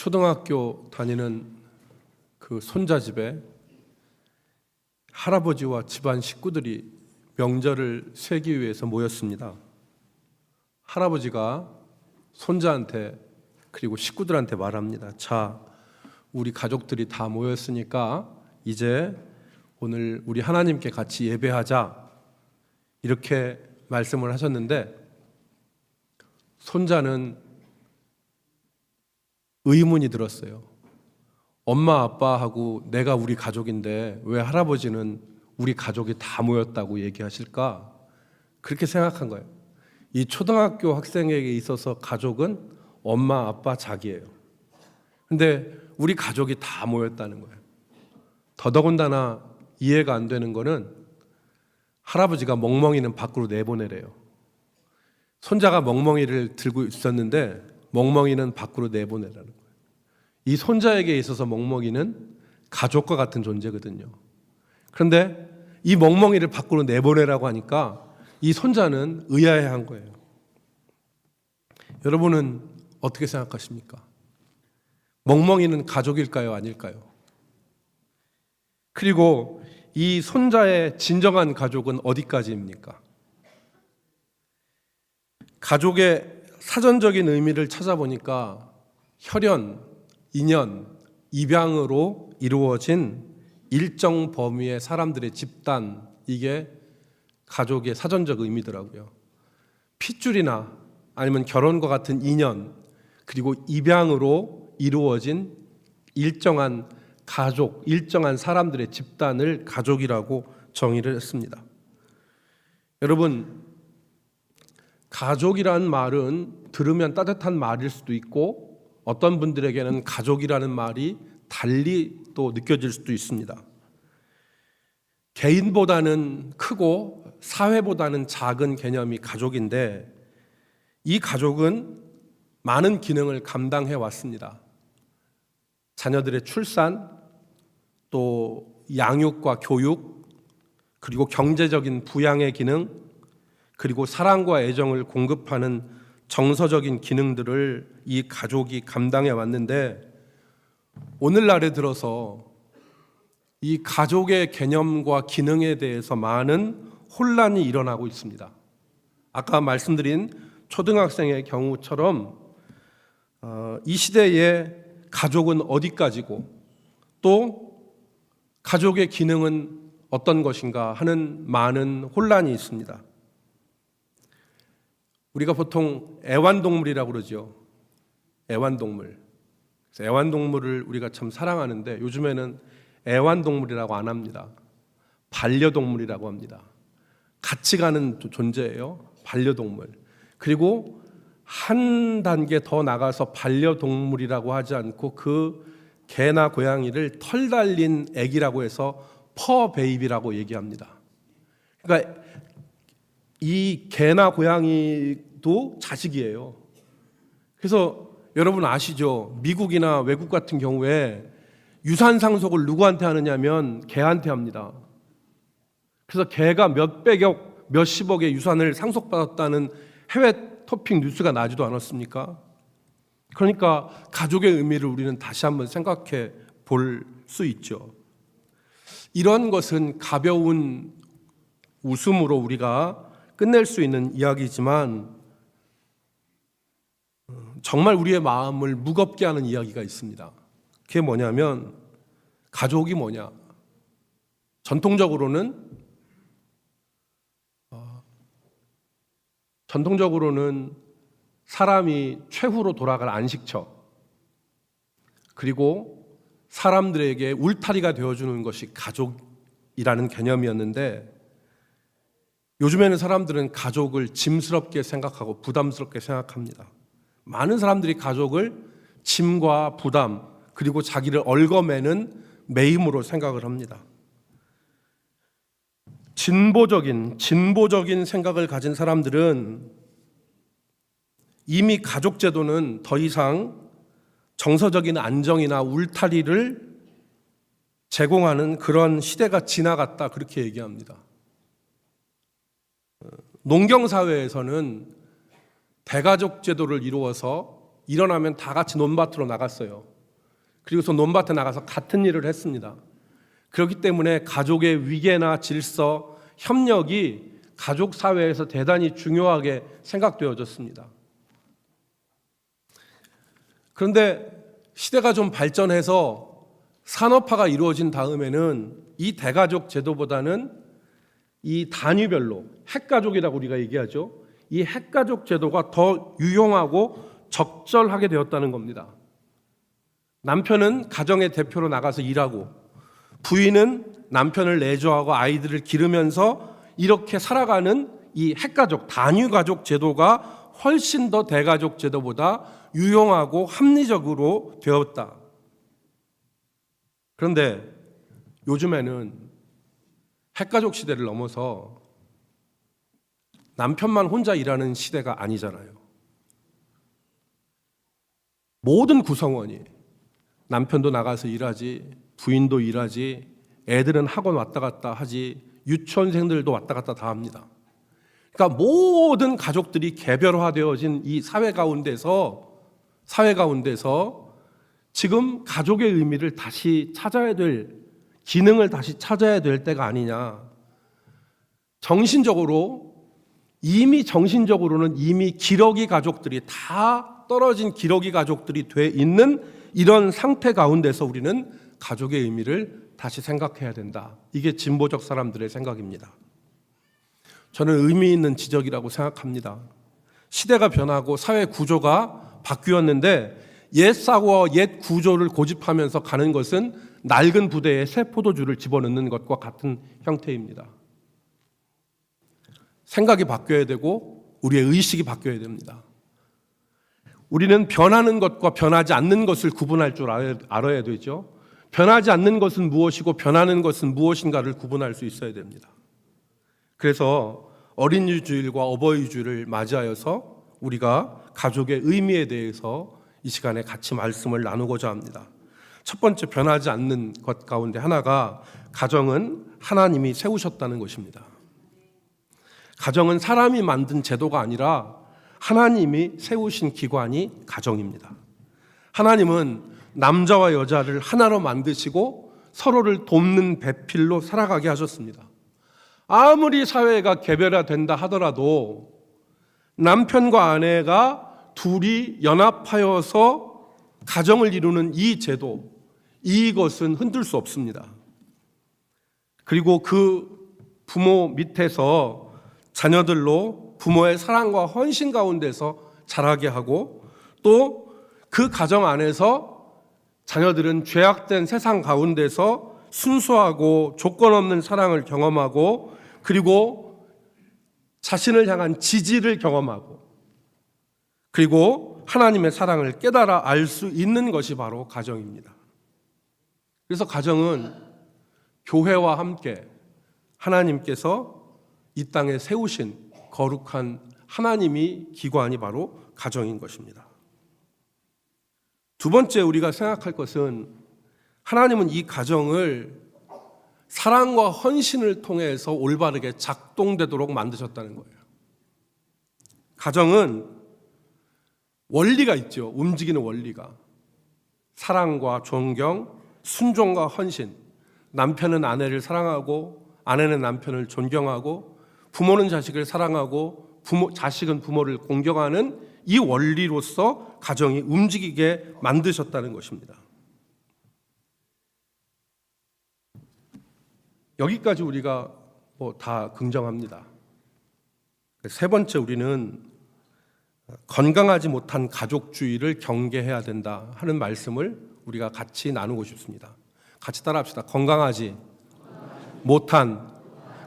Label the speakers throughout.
Speaker 1: 초등학교 다니는 그 손자 집에 할아버지와 집안 식구들이 명절을 세기 위해서 모였습니다. 할아버지가 손자한테 그리고 식구들한테 말합니다. 자, 우리 가족들이 다 모였으니까 이제 오늘 우리 하나님께 같이 예배하자, 이렇게 말씀을 하셨는데, 손자는 의문이 들었어요. 엄마 아빠하고 내가 우리 가족인데 왜 할아버지는 우리 가족이 다 모였다고 얘기하실까? 그렇게 생각한 거예요. 이 초등학교 학생에게 있어서 가족은 엄마 아빠 자기예요. 근데 우리 가족이 다 모였다는 거예요. 더더군다나 이해가 안 되는 거는 할아버지가 멍멍이는 밖으로 내보내래요. 손자가 멍멍이를 들고 있었는데 멍멍이는 밖으로 내보내라는 거예요. 이 손자에게 있어서 멍멍이는 가족과 같은 존재거든요. 그런데 이 멍멍이를 밖으로 내보내라고 하니까 이 손자는 의아해한 거예요. 여러분은 어떻게 생각하십니까? 멍멍이는 가족일까요? 아닐까요? 그리고 이 손자의 진정한 가족은 어디까지입니까? 가족의 사전적인 의미를 찾아보니까 혈연, 인연, 입양으로 이루어진 일정 범위의 사람들의 집단, 이게 가족의 사전적 의미더라고요. 핏줄이나 아니면 결혼과 같은 인연, 그리고 입양으로 이루어진 일정한 가족, 일정한 사람들의 집단을 가족이라고 정의를 했습니다. 여러분, 가족이라는 말은 들으면 따뜻한 말일 수도 있고 어떤 분들에게는 가족이라는 말이 달리 또 느껴질 수도 있습니다. 개인보다는 크고 사회보다는 작은 개념이 가족인데, 이 가족은 많은 기능을 감당해 왔습니다. 자녀들의 출산, 또 양육과 교육, 그리고 경제적인 부양의 기능, 그리고 사랑과 애정을 공급하는 정서적인 기능들을 이 가족이 감당해 왔는데, 오늘날에 들어서 이 가족의 개념과 기능에 대해서 많은 혼란이 일어나고 있습니다. 아까 말씀드린 초등학생의 경우처럼 이 시대의 가족은 어디까지고 또 가족의 기능은 어떤 것인가 하는 많은 혼란이 있습니다. 우리가 보통 애완동물이라고 그러죠. 애완동물. 그래서 애완동물을 우리가 참 사랑하는데 요즘에는 애완동물이라고 안 합니다. 반려동물이라고 합니다. 같이 가는 존재예요. 반려동물. 그리고 한 단계 더 나가서 반려동물이라고 하지 않고 그 개나 고양이를 털 달린 애기라고 해서 퍼 베이비라고 얘기합니다. 그러니까 이 개나 고양이도 자식이에요. 그래서 여러분 아시죠? 미국이나 외국 같은 경우에 유산 상속을 누구한테 하느냐면 개한테 합니다. 그래서 개가 몇백억, 몇십억의 유산을 상속받았다는 해외 토픽 뉴스가 나지도 않았습니까? 그러니까 가족의 의미를 우리는 다시 한번 생각해 볼 수 있죠. 이런 것은 가벼운 웃음으로 우리가 끝낼 수 있는 이야기지만 정말 우리의 마음을 무겁게 하는 이야기가 있습니다. 그게 뭐냐면, 가족이 뭐냐? 전통적으로는 사람이 최후로 돌아갈 안식처, 그리고 사람들에게 울타리가 되어주는 것이 가족이라는 개념이었는데, 요즘에는 사람들은 가족을 짐스럽게 생각하고 부담스럽게 생각합니다. 많은 사람들이 가족을 짐과 부담, 그리고 자기를 얽어매는 매임으로 생각을 합니다. 진보적인 생각을 가진 사람들은 이미 가족 제도는 더 이상 정서적인 안정이나 울타리를 제공하는 그런 시대가 지나갔다, 그렇게 얘기합니다. 농경사회에서는 대가족 제도를 이루어서 일어나면 다 같이 논밭으로 나갔어요. 그리고서 논밭에 나가서 같은 일을 했습니다. 그렇기 때문에 가족의 위계나 질서, 협력이 가족 사회에서 대단히 중요하게 생각되어졌습니다. 그런데 시대가 좀 발전해서 산업화가 이루어진 다음에는 이 대가족 제도보다는 이 단위별로 핵가족이라고 우리가 얘기하죠. 이 핵가족 제도가 더 유용하고 적절하게 되었다는 겁니다. 남편은 가정의 대표로 나가서 일하고 부인은 남편을 내조하고 아이들을 기르면서 이렇게 살아가는 이 핵가족, 단위가족 제도가 훨씬 더 대가족 제도보다 유용하고 합리적으로 되었다. 그런데 요즘에는 핵가족 시대를 넘어서 남편만 혼자 일하는 시대가 아니잖아요. 모든 구성원이 남편도 나가서 일하지, 부인도 일하지, 애들은 학원 왔다 갔다 하지, 유치원생들도 왔다 갔다 다 합니다. 그러니까 모든 가족들이 개별화되어진 이 사회 가운데서 지금 가족의 의미를 다시 찾아야 될, 기능을 다시 찾아야 될 때가 아니냐. 정신적으로는 이미 기러기 가족들이 다 떨어진 기러기 가족들이 돼 있는 이런 상태 가운데서 우리는 가족의 의미를 다시 생각해야 된다. 이게 진보적 사람들의 생각입니다. 저는 의미 있는 지적이라고 생각합니다. 시대가 변하고 사회 구조가 바뀌었는데 옛 사고와 옛 구조를 고집하면서 가는 것은 낡은 부대에 새 포도주를 집어넣는 것과 같은 형태입니다. 생각이 바뀌어야 되고 우리의 의식이 바뀌어야 됩니다. 우리는 변하는 것과 변하지 않는 것을 구분할 줄 알아야 되죠. 변하지 않는 것은 무엇이고 변하는 것은 무엇인가를 구분할 수 있어야 됩니다. 그래서 어린이 주일과 어버이 주일을 맞이하여서 우리가 가족의 의미에 대해서 이 시간에 같이 말씀을 나누고자 합니다. 첫 번째, 변하지 않는 것 가운데 하나가 가정은 하나님이 세우셨다는 것입니다. 가정은 사람이 만든 제도가 아니라 하나님이 세우신 기관이 가정입니다. 하나님은 남자와 여자를 하나로 만드시고 서로를 돕는 배필로 살아가게 하셨습니다. 아무리 사회가 개별화된다 하더라도 남편과 아내가 둘이 연합하여서 가정을 이루는 이 제도, 이것은 흔들 수 없습니다. 그리고 그 부모 밑에서 자녀들로 부모의 사랑과 헌신 가운데서 자라게 하고 또 그 가정 안에서 자녀들은 죄악된 세상 가운데서 순수하고 조건 없는 사랑을 경험하고 그리고 자신을 향한 지지를 경험하고 그리고 하나님의 사랑을 깨달아 알 수 있는 것이 바로 가정입니다. 그래서 가정은 교회와 함께 하나님께서 이 땅에 세우신 거룩한 하나님이 기관이 바로 가정인 것입니다. 두 번째 우리가 생각할 것은 하나님은 이 가정을 사랑과 헌신을 통해서 올바르게 작동되도록 만드셨다는 거예요. 가정은 원리가 있죠. 움직이는 원리가. 사랑과 존경, 순종과 헌신. 남편은 아내를 사랑하고 아내는 남편을 존경하고 부모는 자식을 사랑하고 자식은 부모를 공경하는 이 원리로서 가정이 움직이게 만드셨다는 것입니다. 여기까지 우리가 다 긍정합니다. 세 번째, 우리는 건강하지 못한 가족주의를 경계해야 된다 하는 말씀을 우리가 같이 나누고 싶습니다. 같이 따라합시다. 건강하지 못한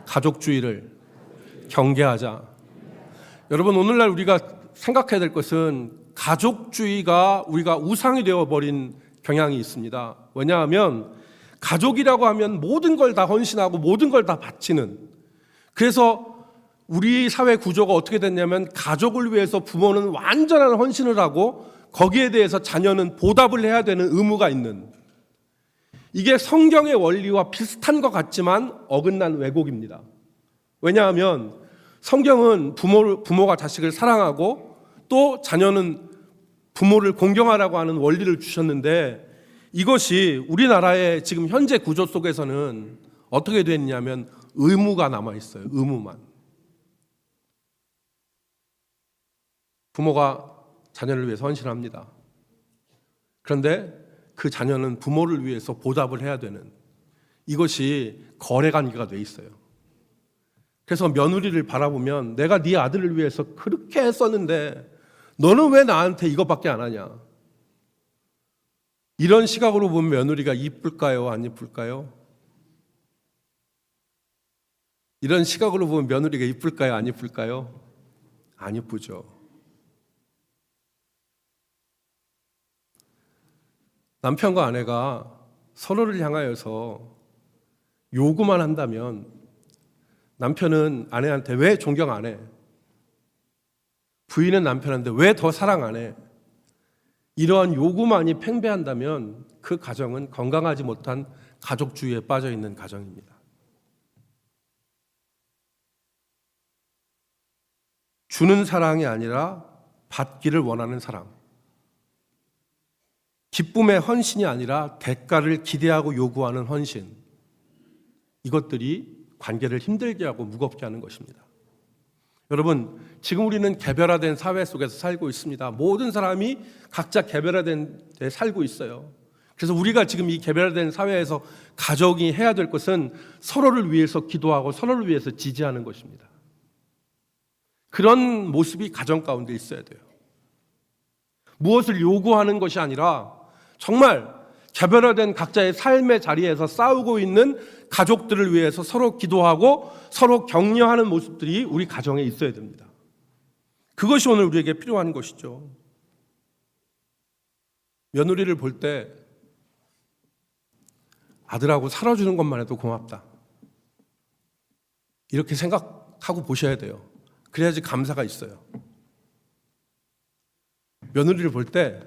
Speaker 1: 가족주의를 경계하자. 여러분, 오늘날 우리가 생각해야 될 것은 가족주의가 우리가 우상이 되어버린 경향이 있습니다. 왜냐하면 가족이라고 하면 모든 걸 다 헌신하고 모든 걸 다 바치는, 그래서 우리 사회 구조가 어떻게 됐냐면 가족을 위해서 부모는 완전한 헌신을 하고 거기에 대해서 자녀는 보답을 해야 되는 의무가 있는, 이게 성경의 원리와 비슷한 것 같지만 어긋난 왜곡입니다. 왜냐하면 성경은 부모가 자식을 사랑하고 또 자녀는 부모를 공경하라고 하는 원리를 주셨는데 이것이 우리나라의 지금 현재 구조 속에서는 어떻게 됐냐면 의무가 남아 있어요. 의무만. 부모가 자녀를 위해서 헌신합니다. 그런데 그 자녀는 부모를 위해서 보답을 해야 되는 이것이 거래 관계가 돼 있어요. 그래서 며느리를 바라보면 내가 네 아들을 위해서 그렇게 했었는데 너는 왜 나한테 이것밖에 안 하냐? 이런 시각으로 보면 며느리가 이쁠까요? 안 이쁠까요? 이런 시각으로 보면 며느리가 이쁠까요? 안 이쁠까요? 안 이쁘죠. 남편과 아내가 서로를 향하여서 요구만 한다면 남편은 아내한테 왜 존경 안 해? 부인은 남편한테 왜 더 사랑 안 해? 이러한 요구만이 팽배한다면 그 가정은 건강하지 못한 가족주의에 빠져 있는 가정입니다. 주는 사랑이 아니라 받기를 원하는 사랑. 기쁨의 헌신이 아니라 대가를 기대하고 요구하는 헌신. 이것들이 관계를 힘들게 하고 무겁게 하는 것입니다. 여러분, 지금 우리는 개별화된 사회 속에서 살고 있습니다. 모든 사람이 각자 개별화된 데 살고 있어요. 그래서 우리가 지금 이 개별화된 사회에서 가족이 해야 될 것은 서로를 위해서 기도하고 서로를 위해서 지지하는 것입니다. 그런 모습이 가정 가운데 있어야 돼요. 무엇을 요구하는 것이 아니라 정말 개별화된 각자의 삶의 자리에서 싸우고 있는 가족들을 위해서 서로 기도하고 서로 격려하는 모습들이 우리 가정에 있어야 됩니다. 그것이 오늘 우리에게 필요한 것이죠. 며느리를 볼 때 아들하고 살아주는 것만 해도 고맙다. 이렇게 생각하고 보셔야 돼요. 그래야지 감사가 있어요. 며느리를 볼 때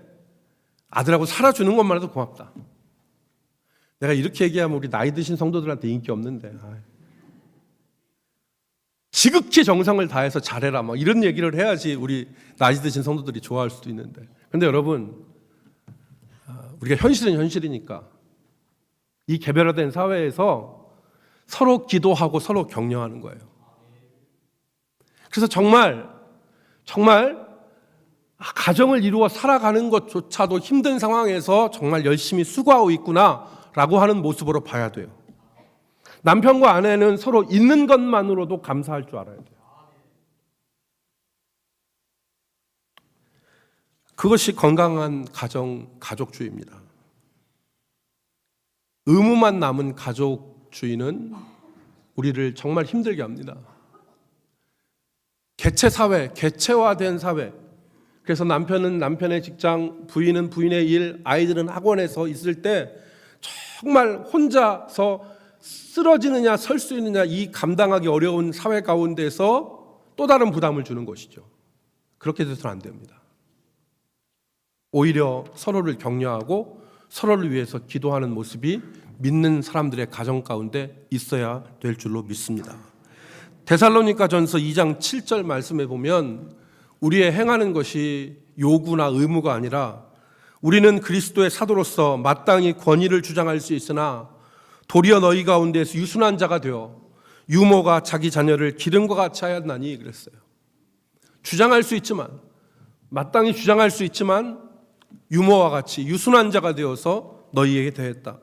Speaker 1: 아들하고 살아주는 것만 해도 고맙다. 내가 이렇게 얘기하면 우리 나이 드신 성도들한테 인기 없는데 지극히 정성을 다해서 잘해라 막 이런 얘기를 해야지 우리 나이 드신 성도들이 좋아할 수도 있는데, 근데 여러분 우리가 현실은 현실이니까 이 개별화된 사회에서 서로 기도하고 서로 격려하는 거예요. 그래서 정말 가정을 이루어 살아가는 것조차도 힘든 상황에서 정말 열심히 수고하고 있구나라고 하는 모습으로 봐야 돼요. 남편과 아내는 서로 있는 것만으로도 감사할 줄 알아야 돼요. 그것이 건강한 가족주의입니다. 의무만 남은 가족주의는 우리를 정말 힘들게 합니다. 개체사회, 개체화된 사회. 그래서 남편은 남편의 직장, 부인은 부인의 일, 아이들은 학원에서 있을 때 정말 혼자서 쓰러지느냐 설 수 있느냐 이 감당하기 어려운 사회 가운데서 또 다른 부담을 주는 것이죠. 그렇게 돼서는 안 됩니다. 오히려 서로를 격려하고 서로를 위해서 기도하는 모습이 믿는 사람들의 가정 가운데 있어야 될 줄로 믿습니다. 데살로니가전서 2장 7절 말씀에 보면 우리의 행하는 것이 요구나 의무가 아니라 우리는 그리스도의 사도로서 마땅히 권위를 주장할 수 있으나 도리어 너희 가운데서 유순한 자가 되어 유모가 자기 자녀를 기름과 같이 하였나니 그랬어요. 주장할 수 있지만, 마땅히 주장할 수 있지만 유모와 같이 유순한 자가 되어서 너희에게 대했다.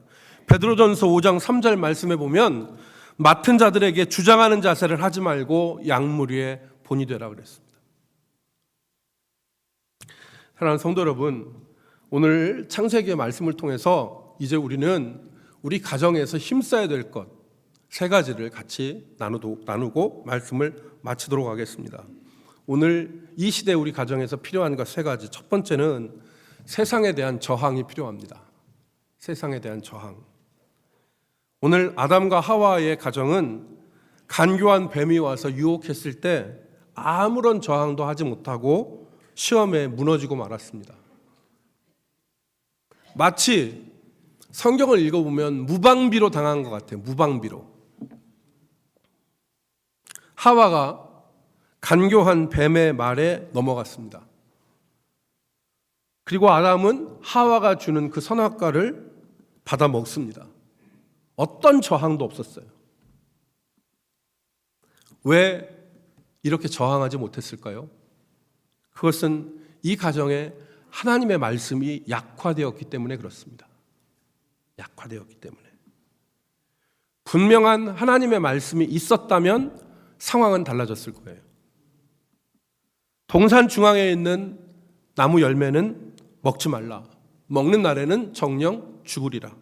Speaker 1: 베드로전서 5장 3절 말씀에 보면 맡은 자들에게 주장하는 자세를 하지 말고 양무리의 본이 되라 그랬습니다. 사랑하는 성도 여러분, 오늘 창세기의 말씀을 통해서 이제 우리는 우리 가정에서 힘써야 될 것 세 가지를 같이 나누고 말씀을 마치도록 하겠습니다. 오늘 이 시대 우리 가정에서 필요한 것 세 가지. 첫 번째는 세상에 대한 저항이 필요합니다. 세상에 대한 저항. 오늘 아담과 하와의 가정은 간교한 뱀이 와서 유혹했을 때 아무런 저항도 하지 못하고 시험에 무너지고 말았습니다. 마치 성경을 읽어보면 무방비로 당한 것 같아요. 무방비로. 하와가 간교한 뱀의 말에 넘어갔습니다. 그리고 아담은 하와가 주는 그 선악과를 받아 먹습니다. 어떤 저항도 없었어요. 왜 이렇게 저항하지 못했을까요? 그것은 이 가정에 하나님의 말씀이 약화되었기 때문에 그렇습니다. 약화되었기 때문에. 분명한 하나님의 말씀이 있었다면 상황은 달라졌을 거예요. 동산 중앙에 있는 나무 열매는 먹지 말라. 먹는 날에는 정령 죽으리라.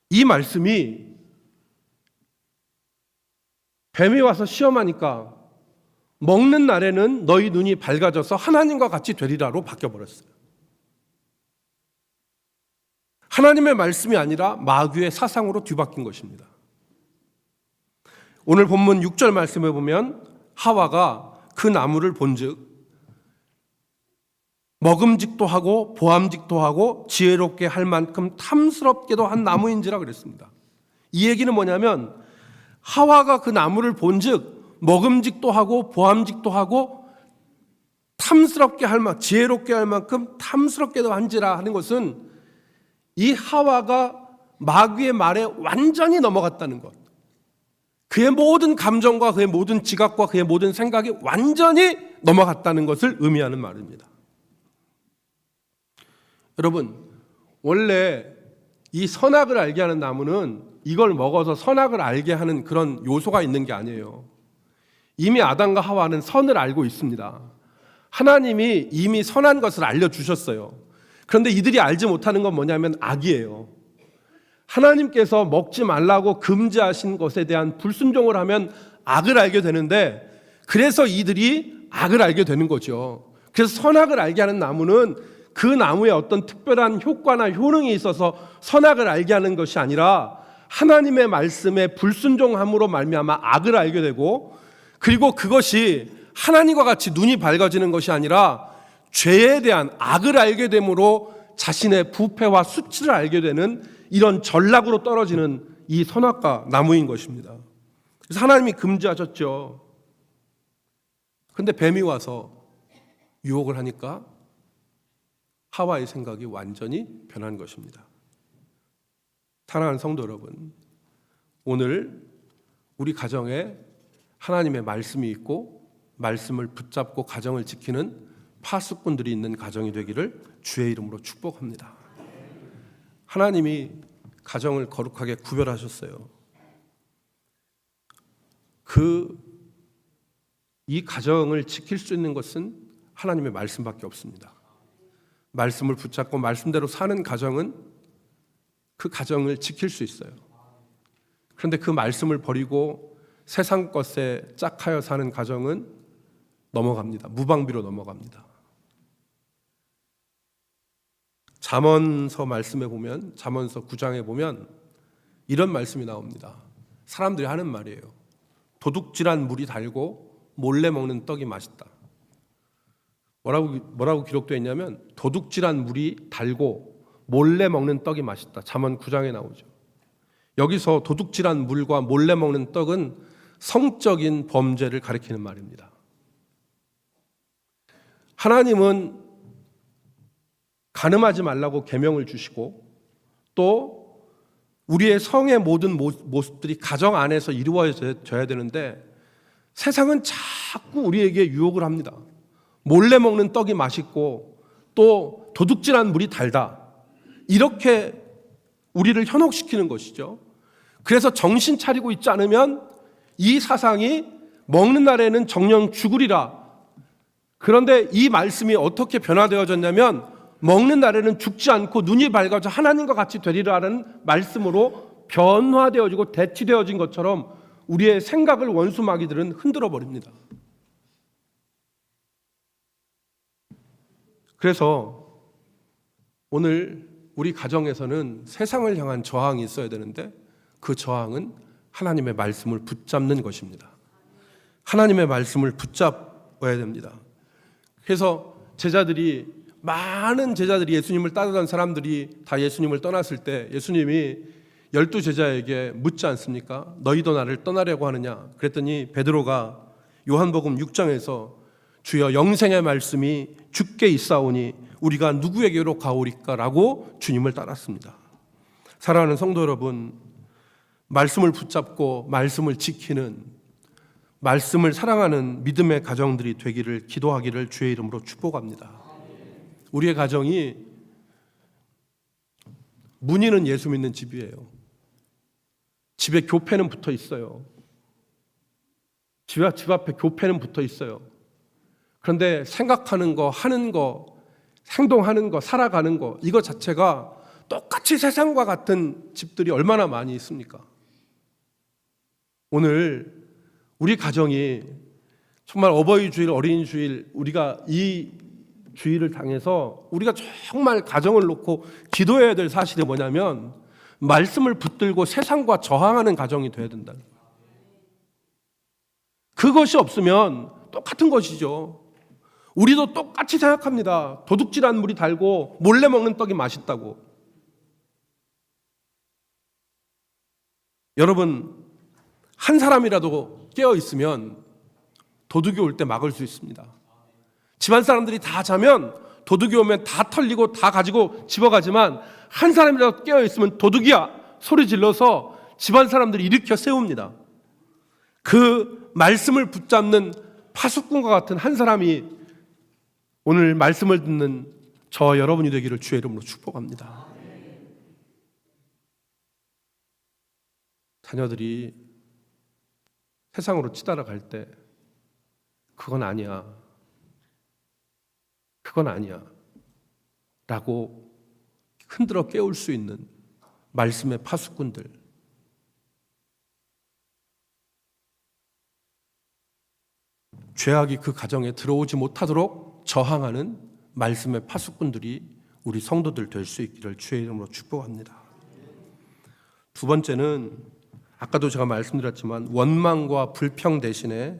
Speaker 1: 이 말씀이 뱀이 와서 시험하니까 먹는 날에는 너희 눈이 밝아져서 하나님과 같이 되리라로 바뀌어버렸어요. 하나님의 말씀이 아니라 마귀의 사상으로 뒤바뀐 것입니다. 오늘 본문 6절 말씀에 보면 하와가 그 나무를 본즉 먹음직도 하고 보암직도 하고 지혜롭게 할 만큼 탐스럽게도 한 나무인지라 그랬습니다. 이 얘기는 뭐냐면 하와가 그 나무를 본즉 먹음직도 하고 보암직도 하고 탐스럽게 할 만, 지혜롭게 할 만큼 탐스럽게도 한지라 하는 것은 이 하와가 마귀의 말에 완전히 넘어갔다는 것. 그의 모든 감정과 그의 모든 지각과 그의 모든 생각이 완전히 넘어갔다는 것을 의미하는 말입니다. 여러분, 원래 이 선악을 알게 하는 나무는 이걸 먹어서 선악을 알게 하는 그런 요소가 있는 게 아니에요. 이미 아담과 하와는 선을 알고 있습니다. 하나님이 이미 선한 것을 알려주셨어요. 그런데 이들이 알지 못하는 건 뭐냐면 악이에요. 하나님께서 먹지 말라고 금지하신 것에 대한 불순종을 하면 악을 알게 되는데, 그래서 이들이 악을 알게 되는 거죠. 그래서 선악을 알게 하는 나무는 그 나무에 어떤 특별한 효과나 효능이 있어서 선악을 알게 하는 것이 아니라 하나님의 말씀에 불순종함으로 말미암아 악을 알게 되고, 그리고 그것이 하나님과 같이 눈이 밝아지는 것이 아니라 죄에 대한 악을 알게 됨으로 자신의 부패와 수치를 알게 되는 이런 전락으로 떨어지는 이 선악과 나무인 것입니다. 그래서 하나님이 금지하셨죠. 그런데 뱀이 와서 유혹을 하니까 하와의 생각이 완전히 변한 것입니다. 사랑하는 성도 여러분, 오늘 우리 가정에 하나님의 말씀이 있고 말씀을 붙잡고 가정을 지키는 파수꾼들이 있는 가정이 되기를 주의 이름으로 축복합니다. 하나님이 가정을 거룩하게 구별하셨어요. 이 가정을 지킬 수 있는 것은 하나님의 말씀밖에 없습니다. 말씀을 붙잡고 말씀대로 사는 가정은 그 가정을 지킬 수 있어요. 그런데 그 말씀을 버리고 세상 것에 짝하여 사는 가정은 넘어갑니다. 무방비로 넘어갑니다. 잠언서 말씀에 보면, 잠언서 9장에 보면 이런 말씀이 나옵니다. 사람들이 하는 말이에요. 도둑질한 물이 달고 몰래 먹는 떡이 맛있다. 뭐라고 기록되어 있냐면 도둑질한 물이 달고 몰래 먹는 떡이 맛있다. 잠언 9장에 나오죠. 여기서 도둑질한 물과 몰래 먹는 떡은 성적인 범죄를 가리키는 말입니다. 하나님은 간음하지 말라고 계명을 주시고 또 우리의 성의 모든 모습들이 가정 안에서 이루어져야 되는데 세상은 자꾸 우리에게 유혹을 합니다. 몰래 먹는 떡이 맛있고 또 도둑질한 물이 달다. 이렇게 우리를 현혹시키는 것이죠. 그래서 정신 차리고 있지 않으면 이 사상이 먹는 날에는 정령 죽으리라. 그런데 이 말씀이 어떻게 변화되어졌냐면 먹는 날에는 죽지 않고 눈이 밝아져 하나님과 같이 되리라는 말씀으로 변화되어지고 대치되어진 것처럼 우리의 생각을 원수 마귀들은 흔들어 버립니다. 그래서 오늘 우리 가정에서는 세상을 향한 저항이 있어야 되는데 그 저항은 하나님의 말씀을 붙잡는 것입니다. 하나님의 말씀을 붙잡아야 됩니다. 그래서 많은 제자들이 예수님을 따르던 사람들이 다 예수님을 떠났을 때 예수님이 12제자에게 묻지 않습니까? 너희도 나를 떠나려고 하느냐? 그랬더니 베드로가 요한복음 6장에서 주여 영생의 말씀이 주께 있사오니 우리가 누구에게로 가오리까라고 주님을 따랐습니다. 사랑하는 성도 여러분, 말씀을 붙잡고 말씀을 지키는, 말씀을 사랑하는 믿음의 가정들이 되기를 기도하기를 주의 이름으로 축복합니다. 우리의 가정이 문의는 예수 믿는 집이에요. 집에 교패는 붙어 있어요. 집 앞에 교패는 붙어 있어요. 그런데 생각하는 거, 하는 거, 행동하는 거, 살아가는 거, 이거 자체가 똑같이 세상과 같은 집들이 얼마나 많이 있습니까? 오늘 우리 가정이 정말 어버이 주일, 어린이 주일, 우리가 이 주일을 당해서 우리가 정말 가정을 놓고 기도해야 될 사실이 뭐냐면 말씀을 붙들고 세상과 저항하는 가정이 되어야 된다. 그것이 없으면 똑같은 것이죠. 우리도 똑같이 생각합니다. 도둑질한 물이 달고 몰래 먹는 떡이 맛있다고. 여러분, 한 사람이라도 깨어 있으면 도둑이 올 때 막을 수 있습니다. 집안 사람들이 다 자면 도둑이 오면 다 털리고 다 가지고 집어가지만 한 사람이라도 깨어 있으면 도둑이야 소리 질러서 집안 사람들이 일으켜 세웁니다. 그 말씀을 붙잡는 파수꾼과 같은 한 사람이 오늘 말씀을 듣는 저 여러분이 되기를 주의 이름으로 축복합니다. 자녀들이 세상으로 치달아갈 때 그건 아니야, 그건 아니야 라고 흔들어 깨울 수 있는 말씀의 파수꾼들, 죄악이 그 가정에 들어오지 못하도록 저항하는 말씀의 파수꾼들이 우리 성도들 될 수 있기를 주의 이름으로 축복합니다. 두 번째는 아까도 제가 말씀드렸지만 원망과 불평 대신에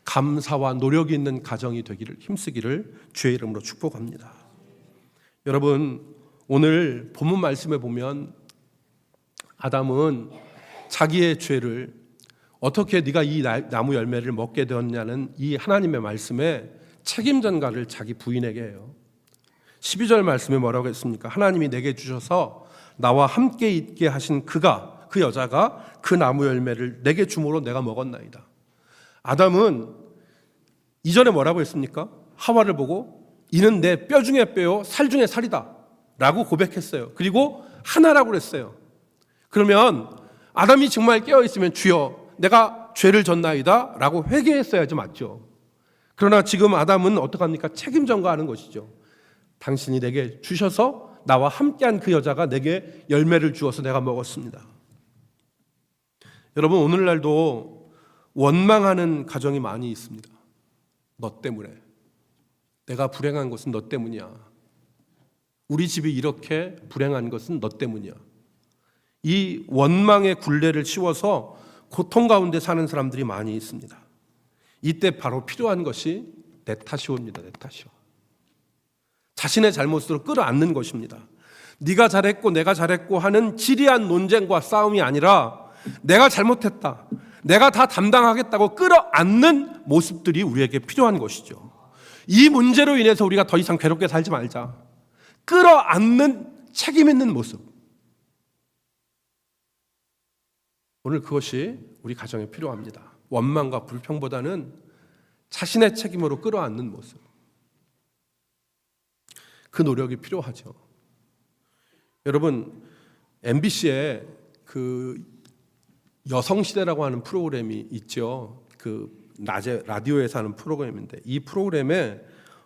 Speaker 1: 감사와 노력이 있는 가정이 되기를 힘쓰기를 주의 이름으로 축복합니다. 여러분, 오늘 본문 말씀에 보면 아담은 자기의 죄를 어떻게 네가 이 나무 열매를 먹게 되었냐는 이 하나님의 말씀에 책임 전가를 자기 부인에게 해요. 12절 말씀에 뭐라고 했습니까? 하나님이 내게 주셔서 나와 함께 있게 하신 그 여자가 그 나무 열매를 내게 주므로 내가 먹었나이다. 아담은 이전에 뭐라고 했습니까? 하와를 보고 이는 내 뼈 중에 뼈요 살 중에 살이다 라고 고백했어요. 그리고 하나라고 그랬어요. 그러면 아담이 정말 깨어있으면 주여 내가 죄를 졌나이다 라고 회개했어야지, 맞죠? 그러나 지금 아담은 어떡합니까? 책임 전가하는 것이죠. 당신이 내게 주셔서 나와 함께한 그 여자가 내게 열매를 주어서 내가 먹었습니다. 여러분, 오늘날도 원망하는 가정이 많이 있습니다. 너 때문에. 내가 불행한 것은 너 때문이야. 우리 집이 이렇게 불행한 것은 너 때문이야. 이 원망의 굴레를 씌워서 고통 가운데 사는 사람들이 많이 있습니다. 이때 바로 필요한 것이 내 탓이옵니다. 내 탓이오. 자신의 잘못으로 끌어안는 것입니다. 네가 잘했고 내가 잘했고 하는 지리한 논쟁과 싸움이 아니라 내가 잘못했다, 내가 다 담당하겠다고 끌어안는 모습들이 우리에게 필요한 것이죠. 이 문제로 인해서 우리가 더 이상 괴롭게 살지 말자. 끌어안는 책임 있는 모습. 오늘 그것이 우리 가정에 필요합니다. 원망과 불평보다는 자신의 책임으로 끌어안는 모습. 그 노력이 필요하죠. 여러분, MBC에 그 여성시대라고 하는 프로그램이 있죠. 그 낮에 라디오에서 하는 프로그램인데 이 프로그램에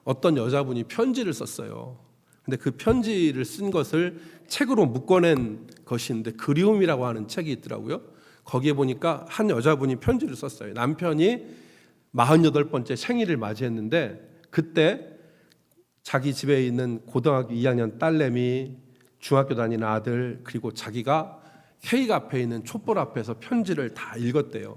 Speaker 1: 어떤 여자분이 편지를 썼어요. 근데 그 편지를 쓴 것을 책으로 묶어낸 것인데 그리움이라고 하는 책이 있더라고요. 거기에 보니까 한 여자분이 편지를 썼어요. 남편이 48번째 생일을 맞이했는데 그때 자기 집에 있는 고등학교 2학년 딸내미, 중학교 다니는 아들, 그리고 자기가 케이크 앞에 있는 촛불 앞에서 편지를 다 읽었대요.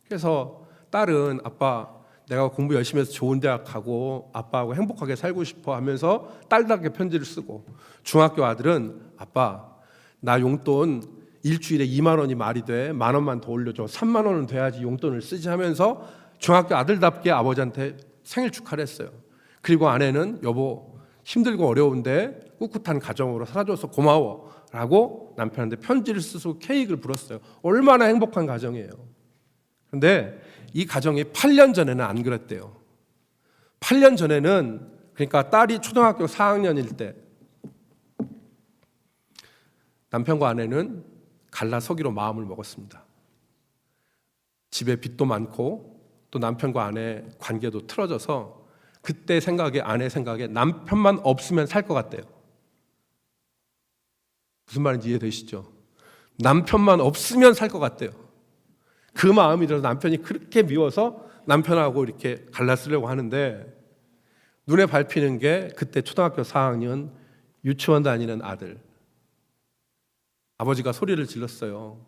Speaker 1: 그래서 딸은 아빠 내가 공부 열심히 해서 좋은 대학 가고 아빠하고 행복하게 살고 싶어 하면서 딸답게 편지를 쓰고, 중학교 아들은 아빠 나 용돈 일주일에 2만 원이 말이 돼, 1만 원만 더 올려줘, 3만 원은 돼야지 용돈을 쓰지 하면서 중학교 아들답게 아버지한테 생일 축하를 했어요. 그리고 아내는 여보 힘들고 어려운데 꿋꿋한 가정으로 살아줘서 고마워 라고 남편한테 편지를 쓰고 케이크를 불었어요. 얼마나 행복한 가정이에요. 그런데 이 가정이 8년 전에는 안 그랬대요. 8년 전에는, 그러니까 딸이 초등학교 4학년일 때 남편과 아내는 갈라서기로 마음을 먹었습니다. 집에 빚도 많고 또 남편과 아내 관계도 틀어져서 그때 생각에, 아내 생각에 남편만 없으면 살 것 같대요. 무슨 말인지 이해되시죠? 남편만 없으면 살 것 같대요. 그 마음이 들어서 남편이 그렇게 미워서 남편하고 이렇게 갈라쓰려고 하는데, 눈에 밟히는 게 그때 초등학교 4학년 유치원 다니는 아들. 아버지가 소리를 질렀어요.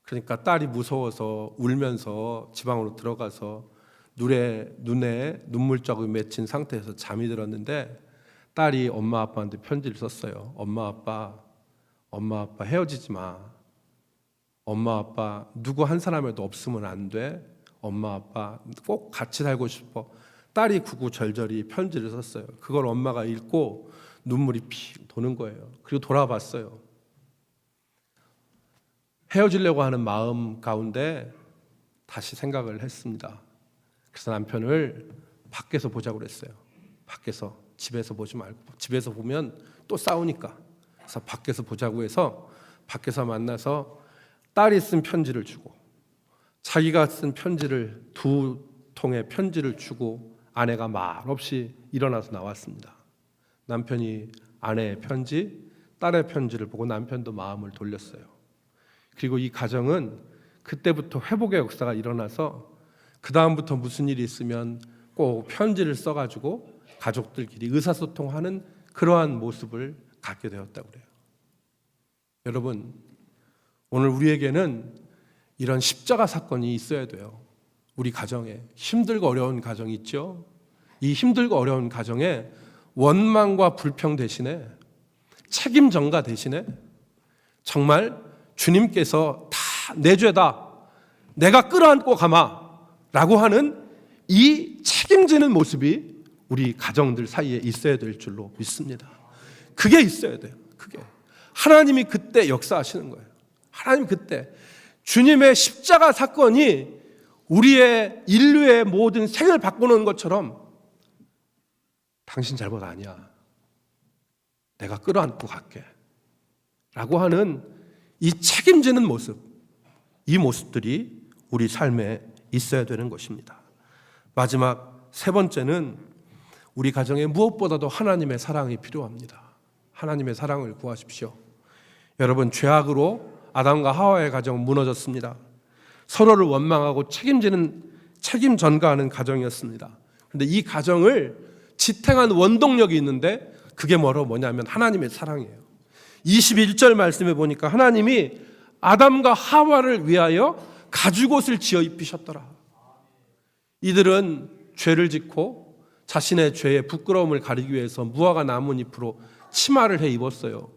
Speaker 1: 그러니까 딸이 무서워서 울면서 지방으로 들어가서 눈에 눈물 자국이 맺힌 상태에서 잠이 들었는데, 딸이 엄마 아빠한테 편지를 썼어요. 엄마 아빠 헤어지지 마. 엄마 아빠 누구 한 사람이라도 없으면 안 돼. 엄마 아빠 꼭 같이 살고 싶어. 딸이 구구절절히 편지를 썼어요. 그걸 엄마가 읽고 눈물이 픽 도는 거예요. 그리고 돌아봤어요. 헤어지려고 하는 마음 가운데 다시 생각을 했습니다. 그래서 남편을 밖에서 보자고 그랬어요. 밖에서, 집에서 보지 말고. 집에서 보면 또 싸우니까. 그래서 밖에서 보자고 해서 밖에서 만나서 딸이 쓴 편지를 주고, 자기가 쓴 편지를, 2통의 편지를 주고, 아내가 말없이 일어나서 나왔습니다. 남편이 아내의 편지, 딸의 편지를 보고 남편도 마음을 돌렸어요. 그리고 이 가정은 그때부터 회복의 역사가 일어나서 그 다음부터 무슨 일이 있으면 꼭 편지를 써가지고 가족들끼리 의사소통하는 그러한 모습을 갖게 되었다고 그래요. 여러분, 오늘 우리에게는 이런 십자가 사건이 있어야 돼요. 우리 가정에 힘들고 어려운 가정이 있죠. 이 힘들고 어려운 가정에 원망과 불평 대신에 책임 전가 대신에 정말 주님께서 다 내 죄다, 내가 끌어안고 가마 라고 하는 이 책임지는 모습이 우리 가정들 사이에 있어야 될 줄로 믿습니다. 그게 있어야 돼요. 그게 하나님이 그때 역사하시는 거예요. 하나님 그때 주님의 십자가 사건이 우리의 인류의 모든 생을 바꾸는 것처럼, 당신 잘못 아니야, 내가 끌어안고 갈게 라고 하는 이 책임지는 모습, 이 모습들이 우리 삶에 있어야 되는 것입니다. 마지막 세 번째는 우리 가정에 무엇보다도 하나님의 사랑이 필요합니다. 하나님의 사랑을 구하십시오. 여러분, 죄악으로 아담과 하와의 가정은 무너졌습니다. 서로를 원망하고 책임 전가하는 가정이었습니다. 그런데 이 가정을 지탱한 원동력이 있는데, 그게 뭐냐면 하나님의 사랑이에요. 21절 말씀에 보니까 하나님이 아담과 하와를 위하여 가죽옷을 지어 입히셨더라. 이들은 죄를 짓고 자신의 죄의 부끄러움을 가리기 위해서 무화과 나뭇잎으로 치마를 해 입었어요.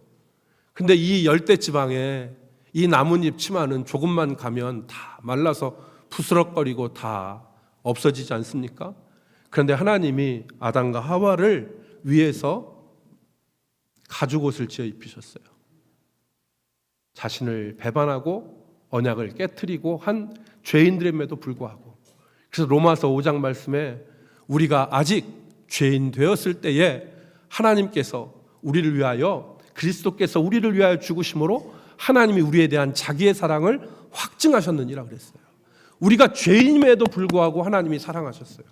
Speaker 1: 근데 이 열대지방에 이 나뭇잎 치마는 조금만 가면 다 말라서 부스럭거리고 다 없어지지 않습니까? 그런데 하나님이 아담과 하와를 위해서 가죽옷을 지어 입히셨어요. 자신을 배반하고 언약을 깨트리고 한 죄인들임에도 불구하고. 그래서 로마서 5장 말씀에 우리가 아직 죄인 되었을 때에 하나님께서 우리를 위하여, 그리스도께서 우리를 위하여 죽으심으로 하나님이 우리에 대한 자기의 사랑을 확증하셨느니라 그랬어요. 우리가 죄인임에도 불구하고 하나님이 사랑하셨어요.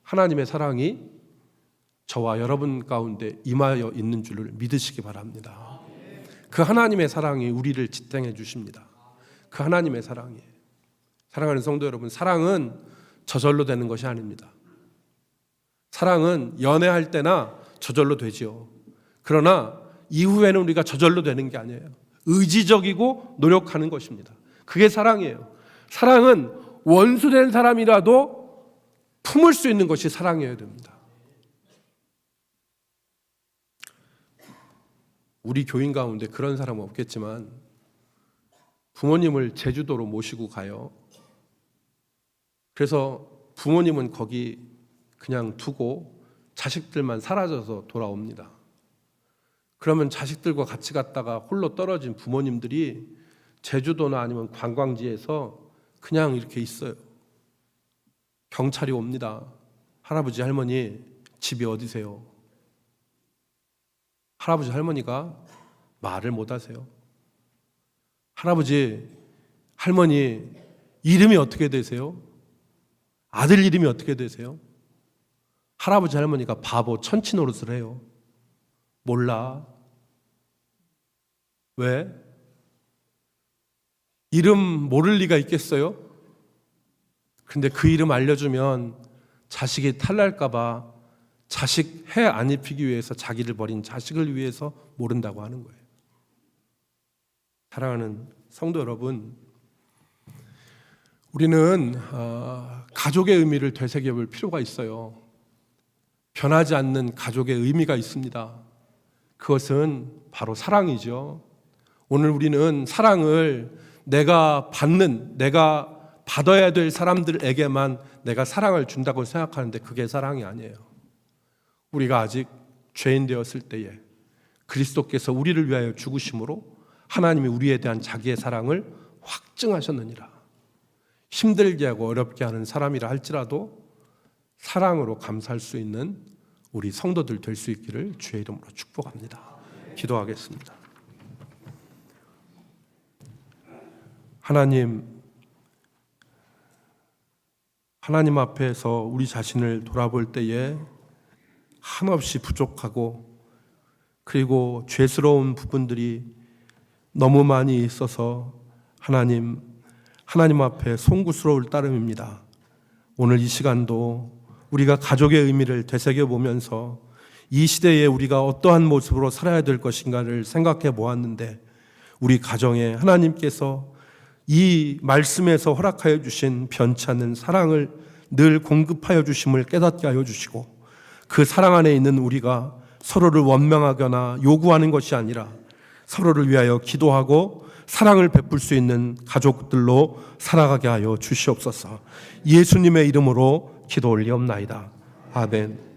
Speaker 1: 하나님의 사랑이 저와 여러분 가운데 임하여 있는 줄을 믿으시기 바랍니다. 그 하나님의 사랑이 우리를 지탱해 주십니다. 그 하나님의 사랑이. 사랑하는 성도 여러분, 사랑은 저절로 되는 것이 아닙니다. 사랑은 연애할 때나 저절로 되지요. 그러나 이후에는 우리가 저절로 되는 게 아니에요. 의지적이고 노력하는 것입니다. 그게 사랑이에요. 사랑은 원수된 사람이라도 품을 수 있는 것이 사랑이어야 됩니다. 우리 교인 가운데 그런 사람은 없겠지만, 부모님을 제주도로 모시고 가요. 그래서 부모님은 거기 그냥 두고 자식들만 사라져서 돌아옵니다. 그러면 자식들과 같이 갔다가 홀로 떨어진 부모님들이 제주도나 아니면 관광지에서 그냥 이렇게 있어요. 경찰이 옵니다. 할아버지 할머니 집이 어디세요? 할아버지 할머니가 말을 못하세요. 할아버지 할머니 이름이 어떻게 되세요? 아들 이름이 어떻게 되세요? 할아버지 할머니가 바보 천치 노릇을 해요. 몰라. 왜? 이름 모를 리가 있겠어요? 근데 그 이름 알려주면 자식이 탈날까 봐 자식 해 안 입히기 위해서 자기를 버린 자식을 위해서 모른다고 하는 거예요. 사랑하는 성도 여러분, 우리는 가족의 의미를 되새겨볼 필요가 있어요. 변하지 않는 가족의 의미가 있습니다. 그것은 바로 사랑이죠. 오늘 우리는 사랑을 내가 받아야 될 사람들에게만 내가 사랑을 준다고 생각하는데 그게 사랑이 아니에요. 우리가 아직 죄인 되었을 때에 그리스도께서 우리를 위하여 죽으심으로 하나님이 우리에 대한 자기의 사랑을 확증하셨느니라. 힘들게 하고 어렵게 하는 사람이라 할지라도 사랑으로 감사할 수 있는 우리 성도들 될 수 있기를 주의 이름으로 축복합니다. 기도하겠습니다. 하나님 앞에서 우리 자신을 돌아볼 때에 한없이 부족하고 그리고 죄스러운 부분들이 너무 많이 있어서 하나님 앞에 송구스러울 따름입니다. 오늘 이 시간도 우리가 가족의 의미를 되새겨보면서 이 시대에 우리가 어떠한 모습으로 살아야 될 것인가를 생각해 보았는데 우리 가정에 하나님께서 이 말씀에서 허락하여 주신 변치 않는 사랑을 늘 공급하여 주심을 깨닫게 하여 주시고 그 사랑 안에 있는 우리가 서로를 원망하거나 요구하는 것이 아니라 서로를 위하여 기도하고 사랑을 베풀 수 있는 가족들로 살아가게 하여 주시옵소서. 예수님의 이름으로 기도 올리옵나이다. 아멘.